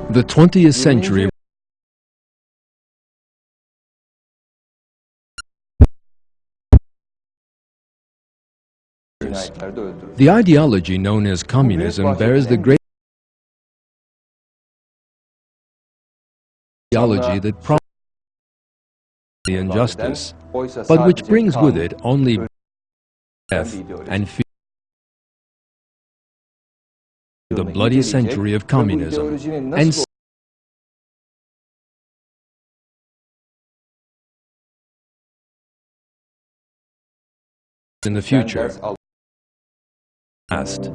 The 20th century The ideology known as communism bears the great ideology that promotes the injustice, but which brings with it only death and fear. The bloody century of communism, and in the future. Past.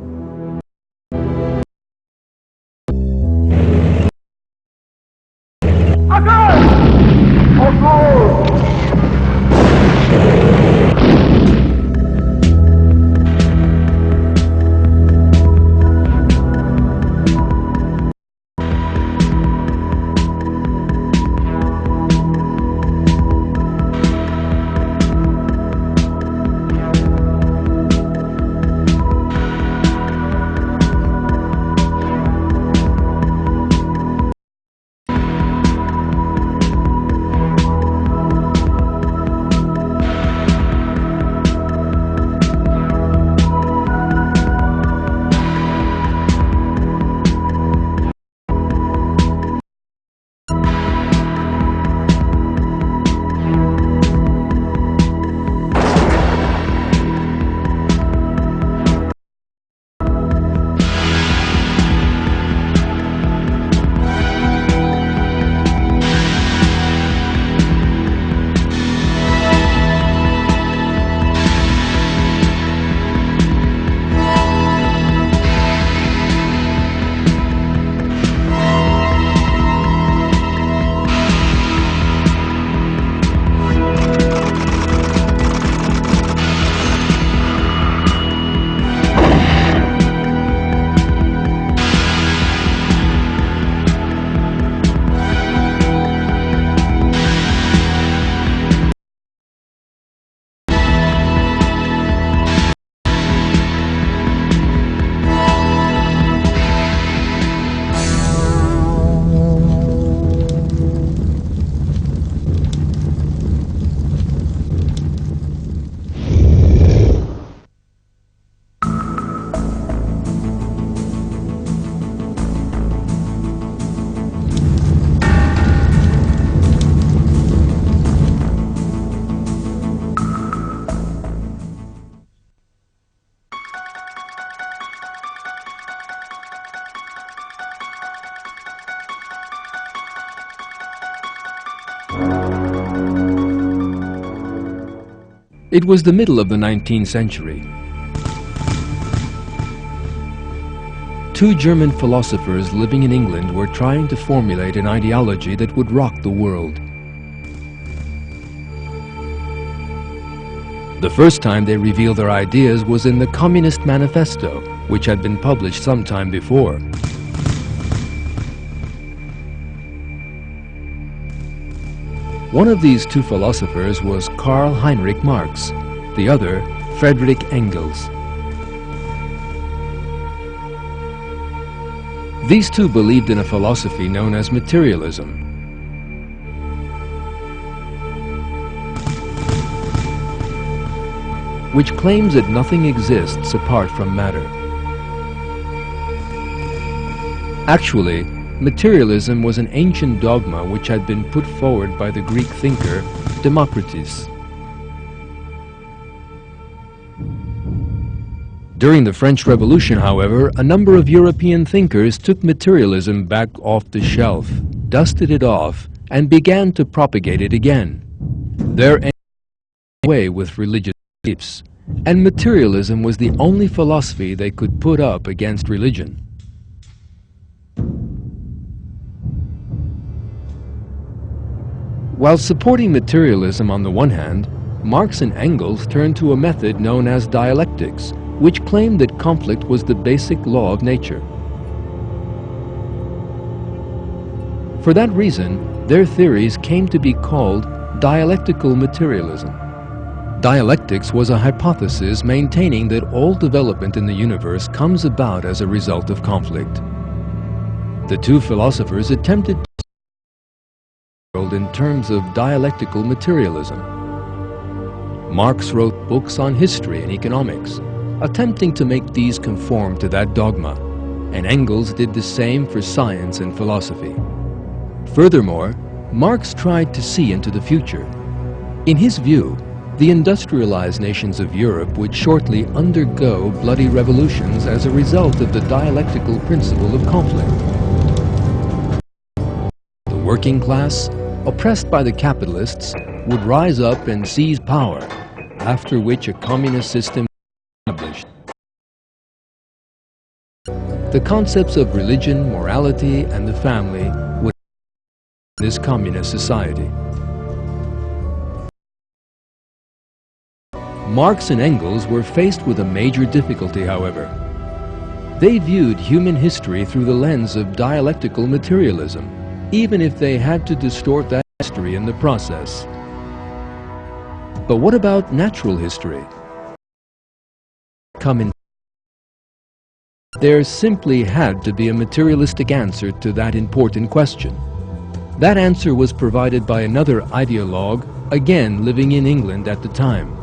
It was the middle of the 19th century. Two German philosophers living in England were trying to formulate an ideology that would rock the world. The first time they revealed their ideas was in the Communist Manifesto, which had been published some time before. One of these two philosophers was Karl Heinrich Marx, the other Friedrich Engels. These two believed in a philosophy known as materialism. Which claims that nothing exists apart from matter. Actually, materialism was an ancient dogma which had been put forward by the Greek thinker Democritus. During the French Revolution, however, a number of European thinkers took materialism back off the shelf, dusted it off, and began to propagate it again. Their way with religious beliefs, and materialism was the only philosophy they could put up against religion. While supporting materialism on the one hand, Marx and Engels turned to a method known as dialectics, which claimed that conflict was the basic law of nature. For that reason, their theories came to be called dialectical materialism. Dialectics was a hypothesis maintaining that all development in the universe comes about as a result of conflict. The two philosophers attempted to see the world in terms of dialectical materialism. Marx wrote books on history and economics, attempting to make these conform to that dogma, and Engels did the same for science and philosophy. Furthermore, Marx tried to see into the future. In his view, the industrialized nations of Europe would shortly undergo bloody revolutions as a result of the dialectical principle of conflict. The working class, oppressed by the capitalists, would rise up and seize power, after which a communist system was established. The concepts of religion, morality, and the family would in this communist society. Marx and Engels were faced with a major difficulty, however. They viewed human history through the lens of dialectical materialism, even if they had to distort that history in the process. But what about natural history? There simply had to be a materialistic answer to that important question. That answer was provided by another ideologue, again living in England at the time.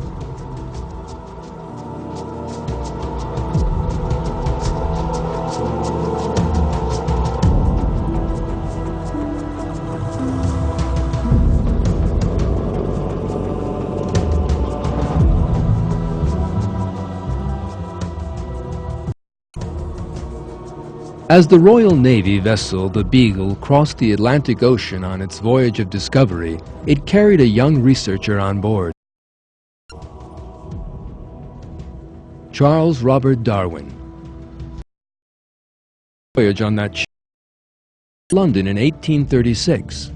As the Royal Navy vessel, the Beagle, crossed the Atlantic Ocean on its voyage of discovery, it carried a young researcher on board, Charles Robert Darwin. Voyage on that ship to London in 1836.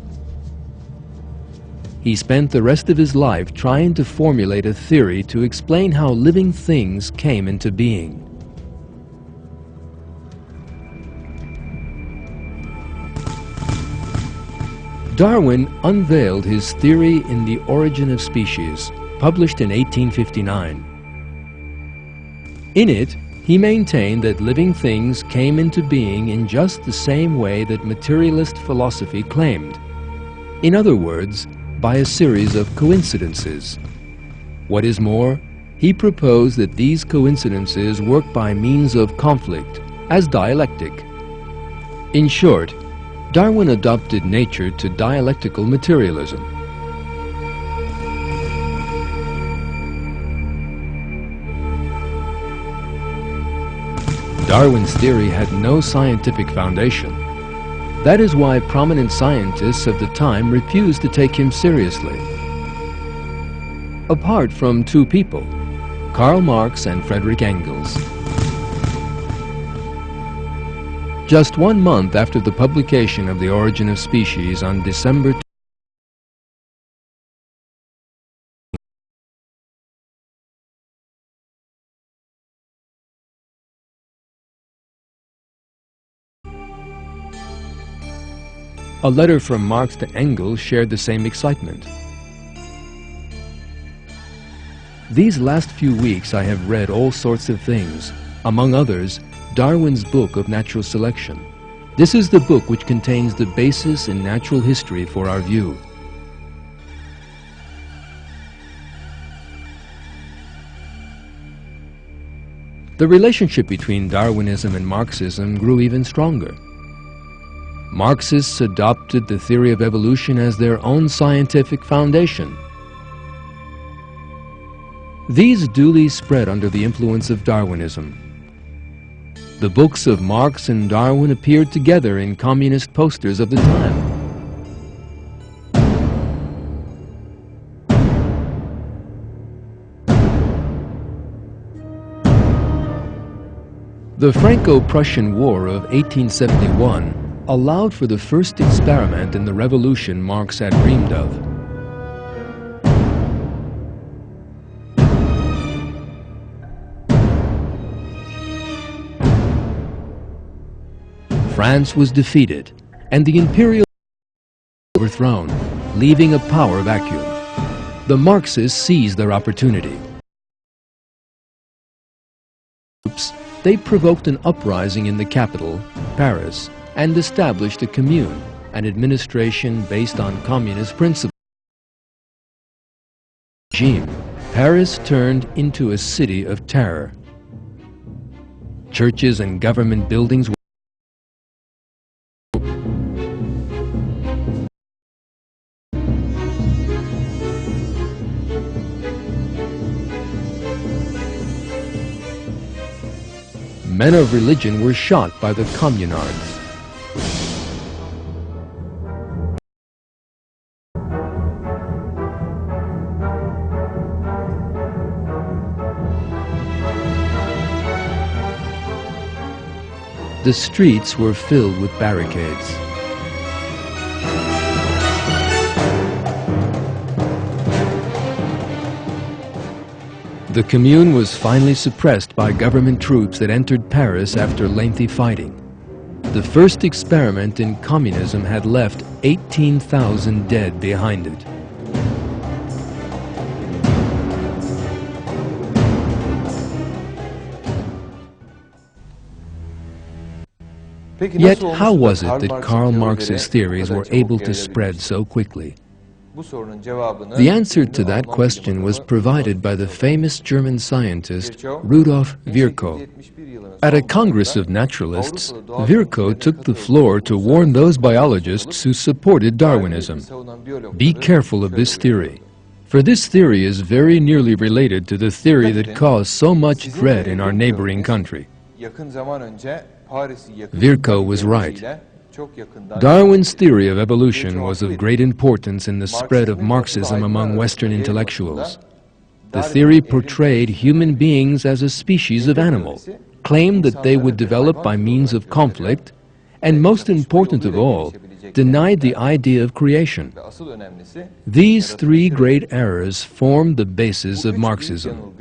He spent the rest of his life trying to formulate a theory to explain how living things came into being. Darwin unveiled his theory in The Origin of Species, published in 1859. In it, he maintained that living things came into being in just the same way that materialist philosophy claimed. In other words, by a series of coincidences. What is more, he proposed that these coincidences work by means of conflict, as dialectic. In short, Darwin adopted nature to dialectical materialism. Darwin's theory had no scientific foundation. That is why prominent scientists of the time refused to take him seriously. Apart from two people, Karl Marx and Friedrich Engels. Just 1 month after the publication of The Origin of Species on December 2, a letter from Marx to Engels shared the same excitement. These last few weeks I have read all sorts of things, among others, Darwin's book of natural selection. This is the book which contains the basis in natural history for our view. The relationship between Darwinism and Marxism grew even stronger. Marxists adopted the theory of evolution as their own scientific foundation. These duly spread under the influence of Darwinism. The books of Marx and Darwin appeared together in communist posters of the time. The Franco-Prussian War of 1871 allowed for the first experiment in the revolution Marx had dreamed of. France was defeated, and the imperial overthrown, leaving a power vacuum. The Marxists seized their opportunity. They provoked an uprising in the capital, Paris, and established a commune, an administration based on communist principles. Paris turned into a city of terror. Churches and government buildings were men of religion were shot by the communards. The streets were filled with barricades. The Commune was finally suppressed by government troops that entered Paris after lengthy fighting. The first experiment in communism had left 18,000 dead behind it. Yet how was it that Karl Marx's theories were able to spread so quickly? The answer to that question was provided by the famous German scientist Rudolf Virchow. At a Congress of Naturalists, Virchow took the floor to warn those biologists who supported Darwinism. Be careful of this theory, for this theory is very nearly related to the theory that caused so much dread in our neighboring country. Virchow was right. Darwin's theory of evolution was of great importance in the spread of Marxism among Western intellectuals. The theory portrayed human beings as a species of animal, claimed that they would develop by means of conflict, and most important of all, denied the idea of creation. These three great errors formed the basis of Marxism.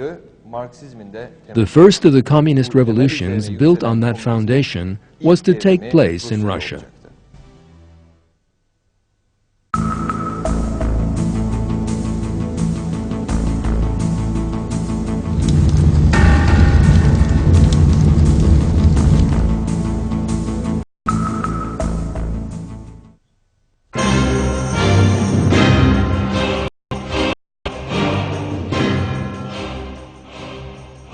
The first of the communist revolutions built on that foundation was to take place in Russia.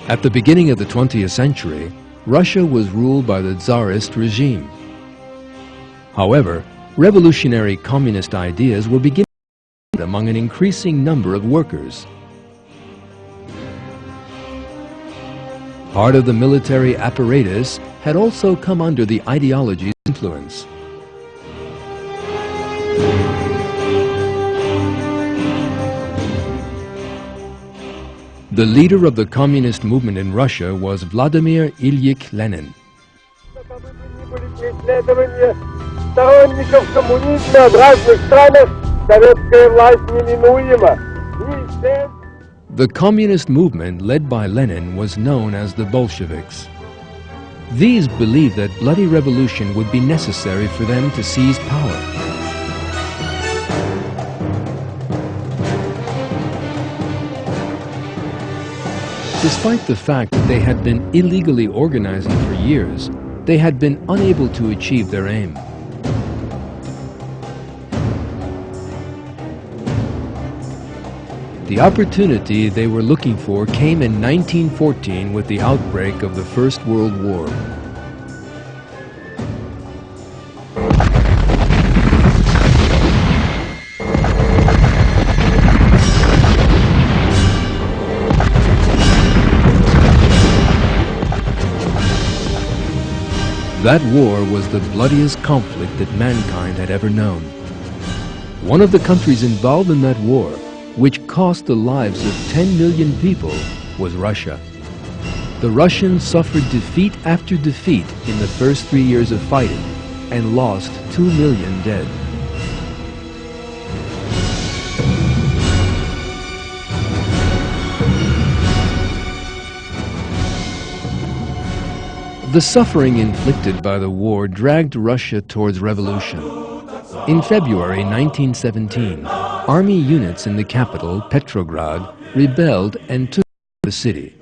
At the beginning of the 20th century, Russia was ruled by the Tsarist regime. However, revolutionary communist ideas were beginning to spread among an increasing number of workers. Part of the military apparatus had also come under the ideology's influence. The leader of the communist movement in Russia was Vladimir Ilyich Lenin. The communist movement led by Lenin was known as the Bolsheviks. These believed that bloody revolution would be necessary for them to seize power. Despite the fact that they had been illegally organizing for years, they had been unable to achieve their aim. The opportunity they were looking for came in 1914 with the outbreak of the First World War. That war was the bloodiest conflict that mankind had ever known. One of the countries involved in that war, which cost the lives of 10 million people, was Russia. The Russians suffered defeat after defeat in the first 3 years of fighting and lost 2 million dead. The suffering inflicted by the war dragged Russia towards revolution. In February 1917, army units in the capital, Petrograd, rebelled and took the city.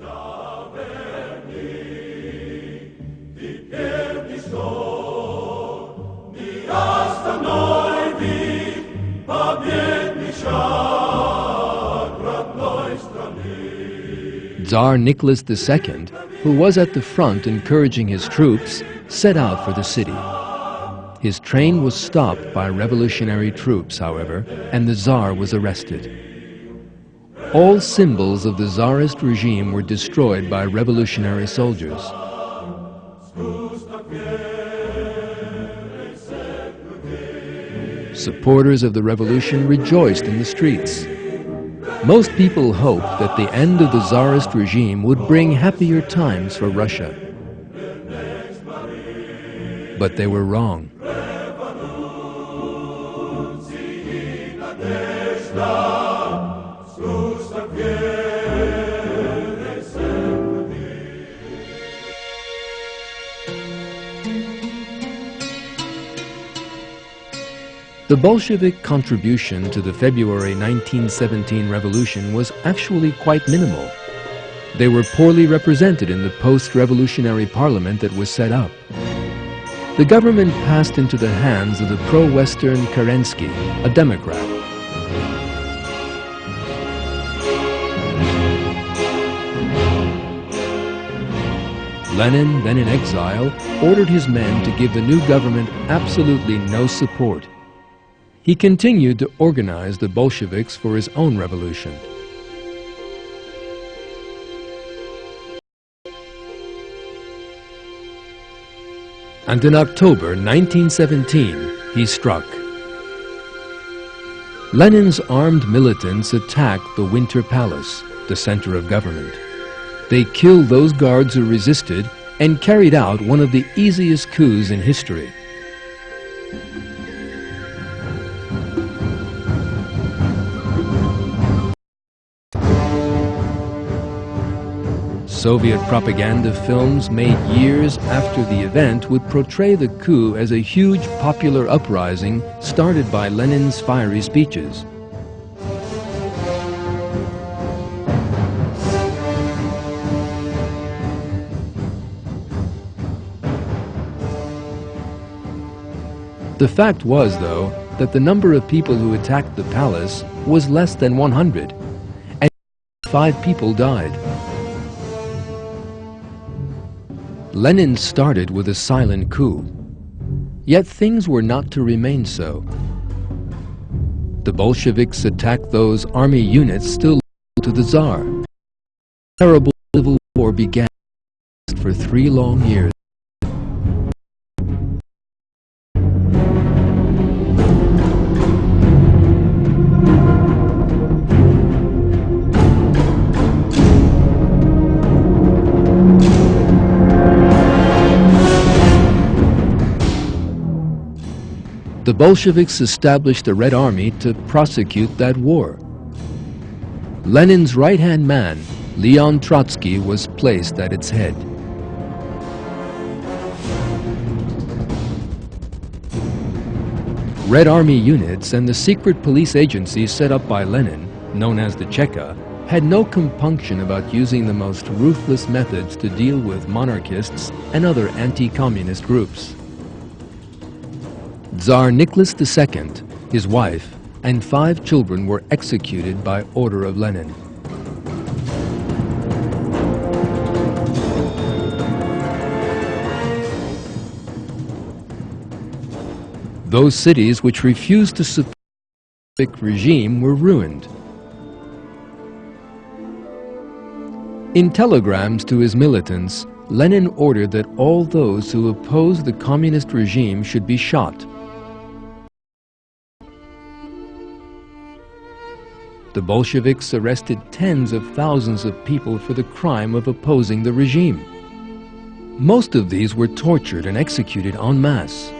Tsar Nicholas II, who was at the front encouraging his troops, set out for the city. His train was stopped by revolutionary troops, however, and the Tsar was arrested. All symbols of the Tsarist regime were destroyed by revolutionary soldiers. Supporters of the revolution rejoiced in the streets. Most people hoped that the end of the Tsarist regime would bring happier times for Russia. But they were wrong. The Bolshevik contribution to the February 1917 revolution was actually quite minimal. They were poorly represented in the post-revolutionary parliament that was set up. The government passed into the hands of the pro-Western Kerensky, a Democrat. Lenin, then in exile, ordered his men to give the new government absolutely no support. He continued to organize the Bolsheviks for his own revolution. And in October 1917, he struck. Lenin's armed militants attacked the Winter Palace, the center of government. They killed those guards who resisted and carried out one of the easiest coups in history. Soviet propaganda films made years after the event would portray the coup as a huge popular uprising started by Lenin's fiery speeches. The fact was, though, that the number of people who attacked the palace was less than 100, and 5 people died. Lenin started with a silent coup. Yet things were not to remain so. The Bolsheviks attacked those army units still loyal to the Tsar. A terrible civil war began for 3 long years. The Bolsheviks established a Red Army to prosecute that war. Lenin's right-hand man, Leon Trotsky, was placed at its head. Red Army units and the secret police agency set up by Lenin, known as the Cheka, had no compunction about using the most ruthless methods to deal with monarchists and other anti-communist groups. Tsar Nicholas II, his wife, and 5 children were executed by order of Lenin. Those cities which refused to support the Bolshevik regime were ruined. In telegrams to his militants, Lenin ordered that all those who opposed the communist regime should be shot. The Bolsheviks arrested tens of thousands of people for the crime of opposing the regime. Most of these were tortured and executed en masse.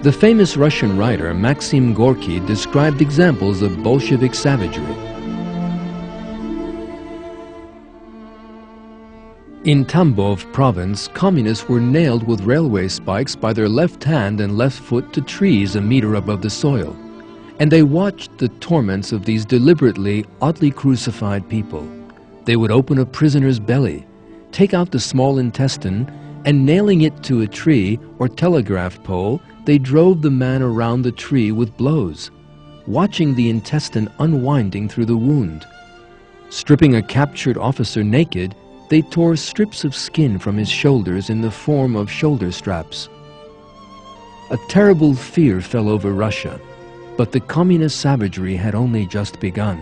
The famous Russian writer Maxim Gorky described examples of Bolshevik savagery. In Tambov province, communists were nailed with railway spikes by their left hand and left foot to trees a meter above the soil, and they watched the torments of these deliberately, oddly crucified people. They would open a prisoner's belly, take out the small intestine, and nailing it to a tree or telegraph pole, they drove the man around the tree with blows, watching the intestine unwinding through the wound. Stripping a captured officer naked, they tore strips of skin from his shoulders in the form of shoulder straps. A terrible fear fell over Russia, but the communist savagery had only just begun.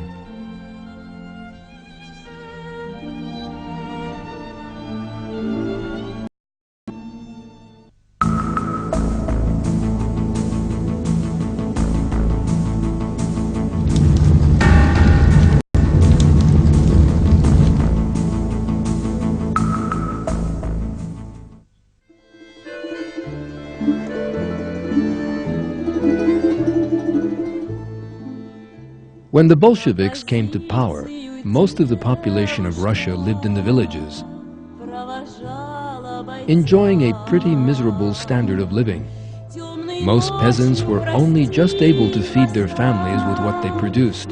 When the Bolsheviks came to power, most of the population of Russia lived in the villages, enjoying a pretty miserable standard of living. Most peasants were only just able to feed their families with what they produced.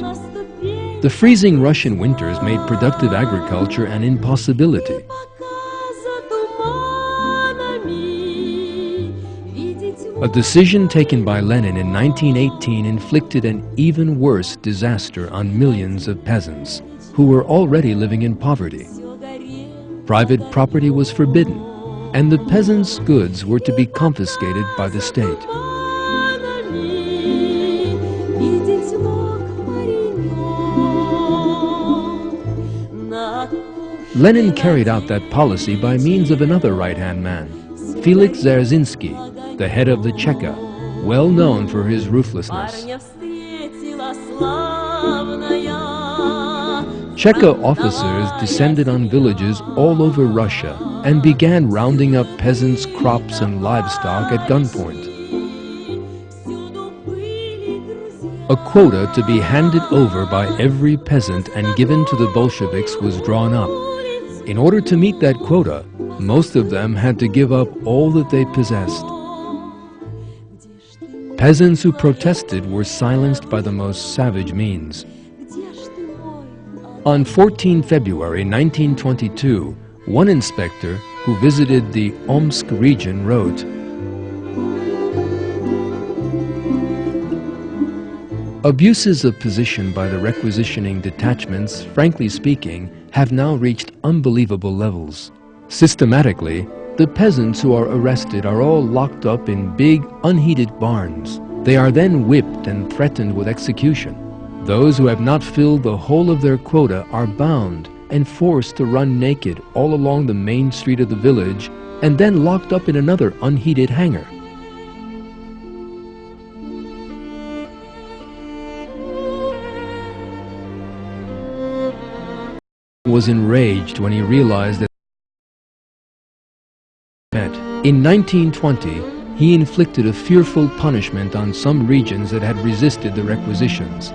The freezing Russian winters made productive agriculture an impossibility. A decision taken by Lenin in 1918 inflicted an even worse disaster on millions of peasants who were already living in poverty. Private property was forbidden, and the peasants' goods were to be confiscated by the state. Lenin carried out that policy by means of another right-hand man, Felix Dzerzhinsky, the head of the Cheka, well known for his ruthlessness. Cheka officers descended on villages all over Russia and began rounding up peasants' crops and livestock at gunpoint. A quota to be handed over by every peasant and given to the Bolsheviks was drawn up. In order to meet that quota, most of them had to give up all that they possessed. Peasants who protested were silenced by the most savage means. On 14 February 1922, one inspector who visited the Omsk region wrote, "Abuses of position by the requisitioning detachments, frankly speaking, have now reached unbelievable levels. Systematically, the peasants who are arrested are all locked up in big, unheated barns. They are then whipped and threatened with execution. Those who have not filled the whole of their quota are bound and forced to run naked all along the main street of the village and then locked up in another unheated hangar. He was enraged when he realized that in 1920, he inflicted a fearful punishment on some regions that had resisted the requisitions.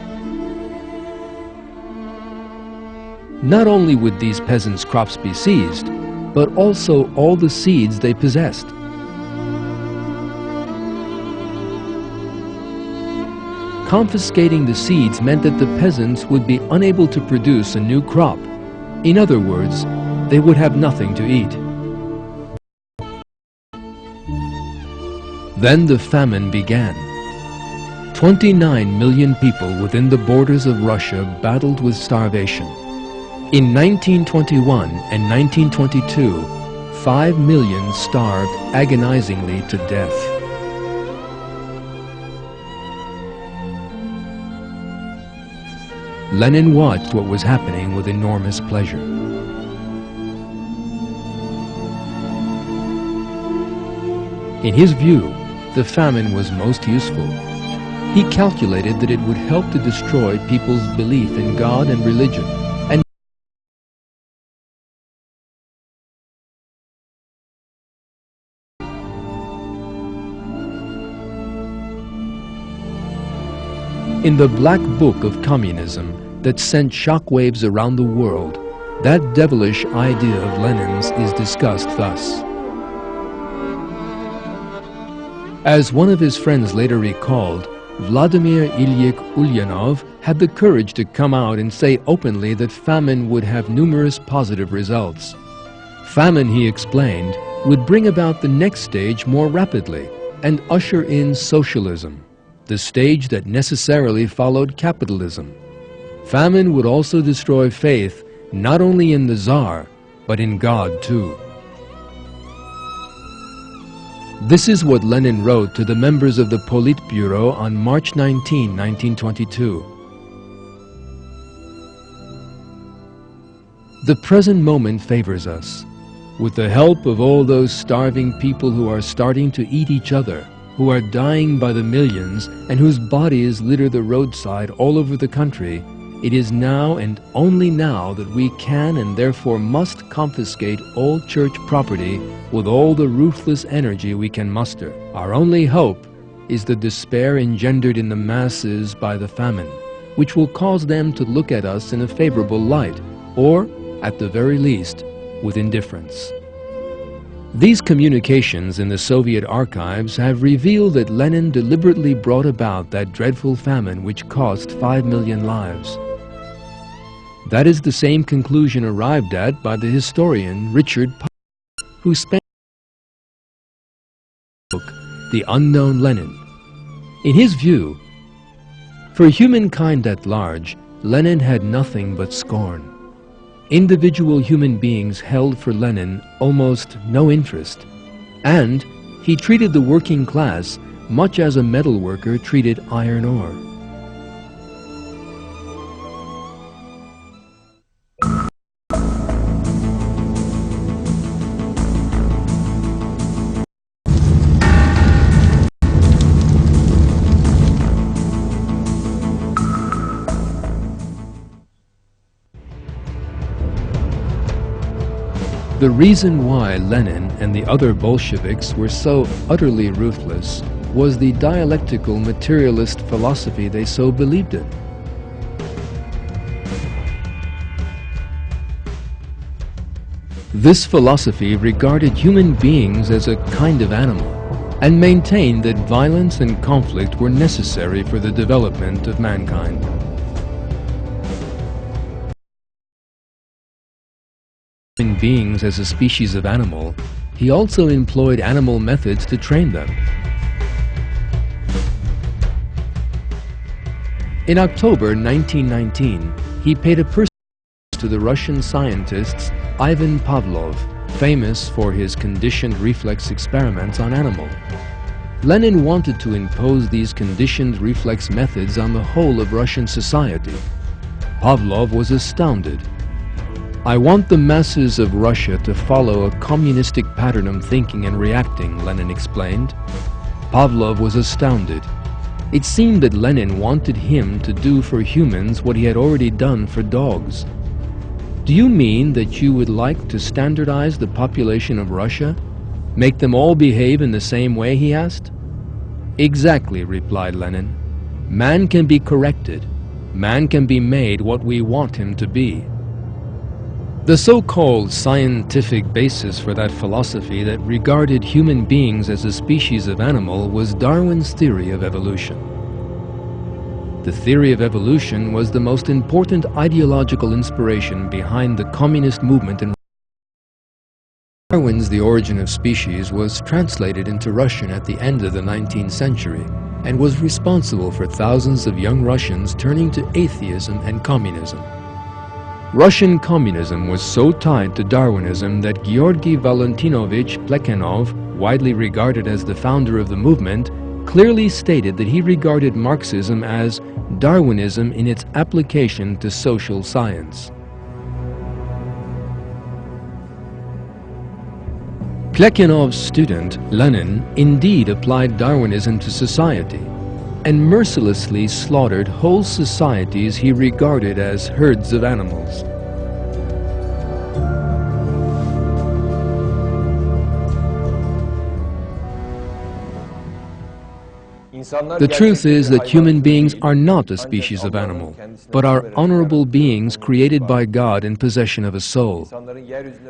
Not only would these peasants' crops be seized, but also all the seeds they possessed. Confiscating the seeds meant that the peasants would be unable to produce a new crop. In other words, they would have nothing to eat. Then the famine began. 29 million people within the borders of Russia battled with starvation. In 1921 and 1922, 5 million starved agonizingly to death. Lenin watched what was happening with enormous pleasure. In his view, the famine was most useful. He calculated that it would help to destroy people's belief in God and religion, and in the Black Book of Communism that sent shockwaves around the world, that devilish idea of Lenin's is discussed thus. As one of his friends later recalled, Vladimir Ilyich Ulyanov had the courage to come out and say openly that famine would have numerous positive results. Famine, he explained, would bring about the next stage more rapidly and usher in socialism, the stage that necessarily followed capitalism. Famine would also destroy faith not only in the Tsar, but in God too. This is what Lenin wrote to the members of the Politburo on March 19, 1922. The present moment favors us. With the help of all those starving people who are starting to eat each other, who are dying by the millions, and whose bodies litter the roadside all over the country, it is now and only now that we can and therefore must confiscate all church property with all the ruthless energy we can muster. Our only hope is the despair engendered in the masses by the famine, which will cause them to look at us in a favorable light, or, at the very least, with indifference. These communications in the Soviet archives have revealed that Lenin deliberately brought about that dreadful famine which cost 5 million lives. That is the same conclusion arrived at by the historian Richard Pol Pot, who spent the book The Unknown Lenin. In his view, for humankind at large, Lenin had nothing but scorn. Individual human beings held for Lenin almost no interest, and he treated the working class much as a metal worker treated iron ore. The reason why Lenin and the other Bolsheviks were so utterly ruthless was the dialectical materialist philosophy they so believed in. This philosophy regarded human beings as a kind of animal and maintained that violence and conflict were necessary for the development of mankind. Human beings as a species of animal, he also employed animal methods to train them. In October 1919, he paid a personal visit to the Russian scientists Ivan Pavlov, famous for his conditioned reflex experiments on animals. Lenin wanted to impose these conditioned reflex methods on the whole of Russian society. Pavlov was astounded. "I want the masses of Russia to follow a communistic pattern of thinking and reacting," Lenin explained. Pavlov was astounded. It seemed that Lenin wanted him to do for humans what he had already done for dogs. "Do you mean that you would like to standardize the population of Russia? Make them all behave in the same way?" he asked. "Exactly," replied Lenin. "Man can be corrected. Man can be made what we want him to be." The so-called scientific basis for that philosophy that regarded human beings as a species of animal was Darwin's theory of evolution. The theory of evolution was the most important ideological inspiration behind the communist movement in Darwin's The Origin of Species was translated into Russian at the end of the 19th century and was responsible for thousands of young Russians turning to atheism and communism. Russian communism was so tied to Darwinism that Georgy Valentinovich Plekhanov, widely regarded as the founder of the movement, clearly stated that he regarded Marxism as Darwinism in its application to social science. Plekhanov's student, Lenin, indeed applied Darwinism to society and mercilessly slaughtered whole societies he regarded as herds of animals. The truth is that human beings are not a species of animal, but are honorable beings created by God in possession of a soul.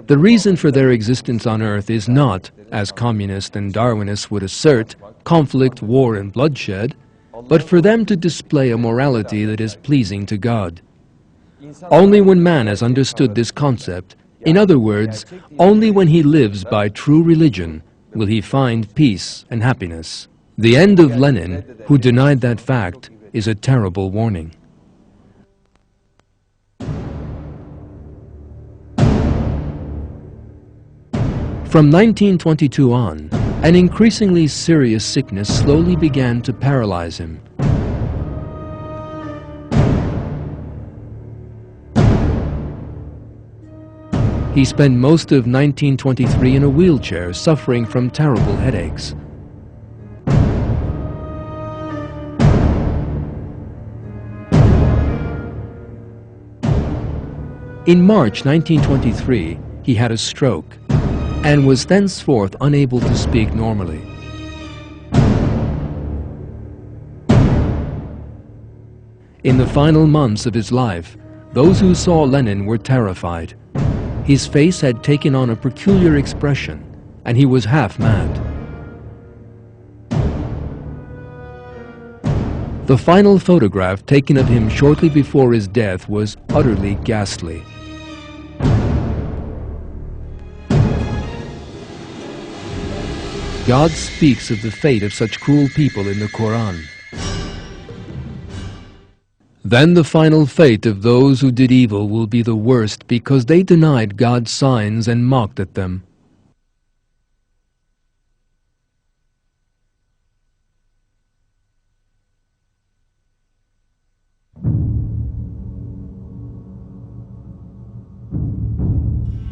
The reason for their existence on earth is not, as communists and Darwinists would assert, conflict, war, and bloodshed, but for them to display a morality that is pleasing to God. Only when man has understood this concept In other words, only when he lives by true religion will he find peace and happiness. The end of Lenin, who denied that fact, is a terrible warning. From 1922 on, an increasingly serious sickness slowly began to paralyze him. He spent most of 1923 in a wheelchair, suffering from terrible headaches. In March 1923, he had a stroke and was thenceforth unable to speak normally. In the final months of his life, those who saw Lenin were terrified. His face had taken on a peculiar expression, and he was half mad. The final photograph taken of him shortly before his death was utterly ghastly. God speaks of the fate of such cruel people in the Quran. Then the final fate of those who did evil will be the worst because they denied God's signs and mocked at them.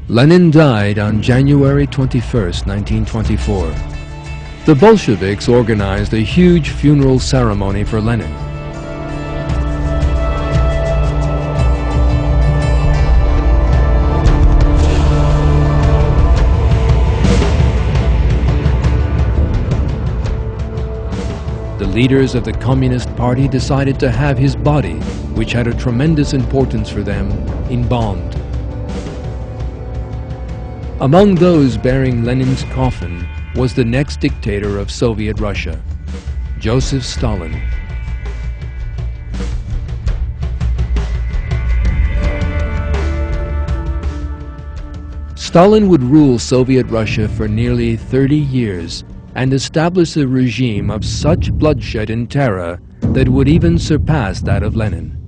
Lenin died on January 21, 1924. The Bolsheviks organized a huge funeral ceremony for Lenin. The leaders of the Communist Party decided to have his body, which had a tremendous importance for them, embalmed. Among those bearing Lenin's coffin was the next dictator of Soviet Russia, Joseph Stalin. Stalin would rule Soviet Russia for nearly 30 years and establish a regime of such bloodshed and terror that would even surpass that of Lenin.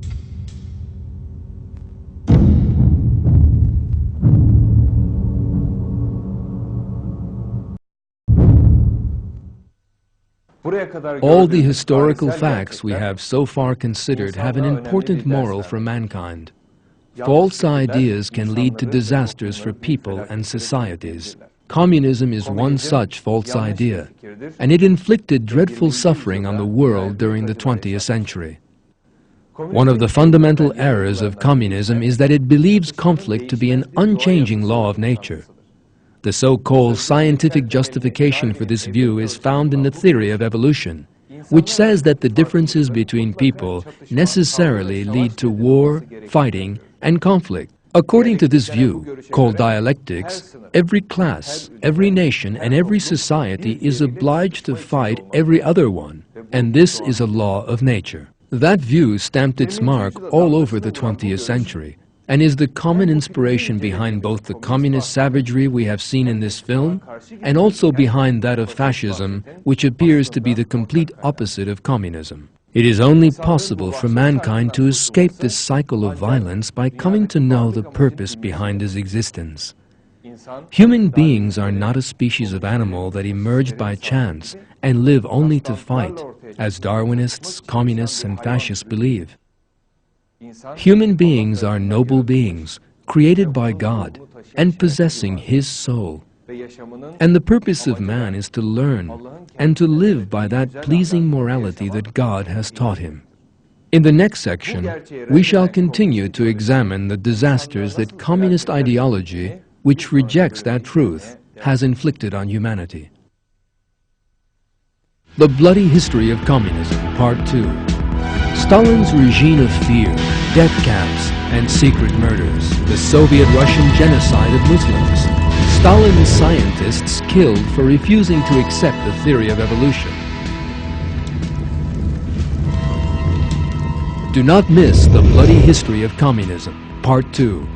All the historical facts we have so far considered have an important moral for mankind. False ideas can lead to disasters for people and societies. Communism is one such false idea, and it inflicted dreadful suffering on the world during the 20th century. One of the fundamental errors of communism is that it believes conflict to be an unchanging law of nature. The so-called scientific justification for this view is found in the theory of evolution, which says that the differences between people necessarily lead to war, fighting, and conflict. According to this view, called dialectics, every class, every nation, and every society is obliged to fight every other one, and this is a law of nature. That view stamped its mark all over the 20th century, and is the common inspiration behind both the communist savagery we have seen in this film, and also behind that of fascism, which appears to be the complete opposite of communism. It is only possible for mankind to escape this cycle of violence by coming to know the purpose behind its existence. Human beings are not a species of animal that emerged by chance and live only to fight, as Darwinists, communists, and fascists believe. Human beings are noble beings, created by God and possessing His soul. And the purpose of man is to learn and to live by that pleasing morality that God has taught him. In the next section, we shall continue to examine the disasters that communist ideology, which rejects that truth, has inflicted on humanity. The Bloody History of Communism, Part 2. Stalin's regime of fear, death camps, and secret murders. The Soviet-Russian genocide of Muslims. Stalin's scientists killed for refusing to accept the theory of evolution. Do not miss The Bloody History of Communism, Part 2.